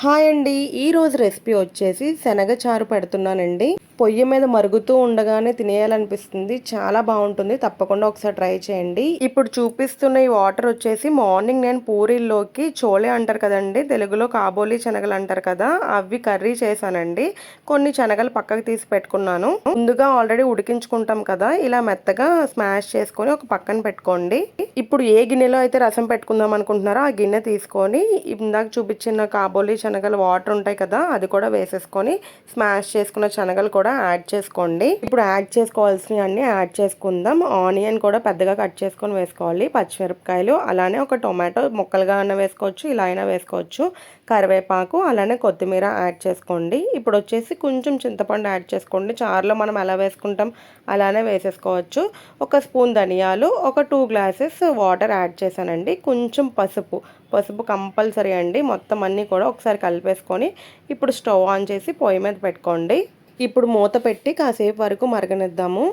Hi అండి. ఈరోజు recipe వచ్చేసి శనగ చారు పెడుతున్నానండి. పొయ్యి మీద మరుగుతూ ఉండగానే తినేయాలనిపిస్తుంది. చాలా బాగుంటుంది. తప్పకుండా ఒకసారి ట్రై చేయండి. ఇప్పుడు చూపిస్తున్న ఈ వాటర్ వచ్చేసి మార్నింగ్ నేను పూరీల్లోకి చోలే అంటారు కదండి, తెలుగులో కాబోలి శనగలు అంటారు కదా, అవి కర్రీ చేశానండి. కొన్ని శనగలు పక్కకు తీసి పెట్టుకున్నాను. ముందుగా ఆల్రెడీ ఉడికించుకుంటాం కదా, ఇలా మెత్తగా స్మాష్ చేసుకొని ఒక పక్కన పెట్టుకోండి. ఇప్పుడు ఏ గిన్నెలో అయితే రసం పెట్టుకుందాం అనుకుంటున్నారో ఆ గిన్నె తీసుకొని ఇందాక చూపించిన కాబోలి శనగలు వాటర్ ఉంటాయి కదా, అది కూడా వేసేసుకొని స్మాష్ చేసుకున్న శనగలు కూడా యాడ్ చేసుకోండి. ఇప్పుడు యాడ్ చేసుకోవాల్సినవి అన్ని యాడ్ చేసుకుందాం. ఆనియన్ కూడా పెద్దగా కట్ చేసుకొని వేసుకోవాలి, పచ్చిమిరపకాయలు, అలానే ఒక టొమాటో ముక్కలుగా అయినా వేసుకోవచ్చు, ఇలా అయినా వేసుకోవచ్చు, కరివేపాకు, అలానే కొత్తిమీర యాడ్ చేసుకోండి. ఇప్పుడు వచ్చేసి కొంచెం చింతపండు యాడ్ చేసుకోండి. చారులో మనం ఎలా వేసుకుంటాం అలానే వేసేసుకోవచ్చు. ఒక స్పూన్ ధనియాలు, ఒక 2 గ్లాసెస్ వాటర్ యాడ్ చేశానండి. కొంచెం పసుపు కంపల్సరీ అండి. మొత్తం అన్నీ కూడా ఒకసారి కలిపేసుకొని ఇప్పుడు స్టవ్ ఆన్ చేసి పొయ్యి మీద పెట్టుకోండి. ఇప్పుడు మూత పెట్టి కాసేపు వరకు మరగనిద్దాము.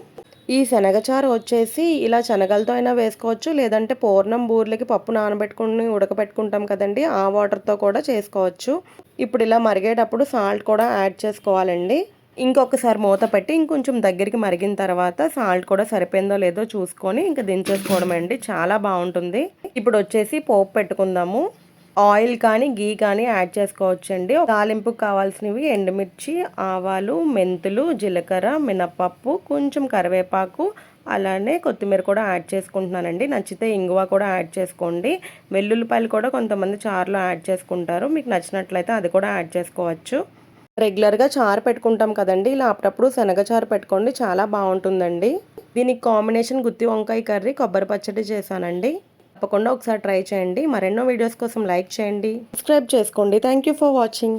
ఈ శనగచారు వచ్చేసి ఇలా శనగలతో అయినా వేసుకోవచ్చు, లేదంటే పూర్ణం బూర్లకి పప్పు నానబెట్టుకుని ఉడకబెట్టుకుంటాం కదండి, ఆ వాటర్తో కూడా చేసుకోవచ్చు. ఇప్పుడు ఇలా మరిగేటప్పుడు సాల్ట్ కూడా యాడ్ చేసుకోవాలండి. ఇంకొకసారి మూత పెట్టి ఇంకొంచెం దగ్గరికి మరిగిన తర్వాత సాల్ట్ కూడా సరిపోయిందో లేదో చూసుకొని ఇంకా దించేసుకోవడం అండి. చాలా బాగుంటుంది. ఇప్పుడు వచ్చేసి పోపు పెట్టుకుందాము. ఆయిల్ కానీ గీ కానీ యాడ్ చేసుకోవచ్చండి. తాలింపుకు కావాల్సినవి ఎండుమిర్చి, ఆవాలు, మెంతులు, జీలకర్ర, మినపప్పు, కొంచెం కరివేపాకు, అలానే కొత్తిమీర కూడా యాడ్ చేసుకుంటున్నానండి. నచ్చితే ఇంగువ కూడా యాడ్ చేసుకోండి. వెల్లుల్లిపాయలు కూడా కొంతమంది చారులో యాడ్ చేసుకుంటారు. మీకు నచ్చినట్లయితే అది కూడా యాడ్ చేసుకోవచ్చు. రెగ్యులర్గా చారు పెట్టుకుంటాం కదండి, ఇలా అప్పుడప్పుడు శనగ చారు పెట్టుకోండి, చాలా బాగుంటుందండి. దీనికి కాంబినేషన్ గుత్తి వంకాయ కర్రీ, కొబ్బరి పచ్చడి చేశానండి. తప్పకుండా ఒకసారి ట్రై చేయండి. మరెన్నో వీడియోస్ కోసం లైక్ చేయండి, సబ్స్క్రైబ్ చేసుకోండి. Thank you for watching.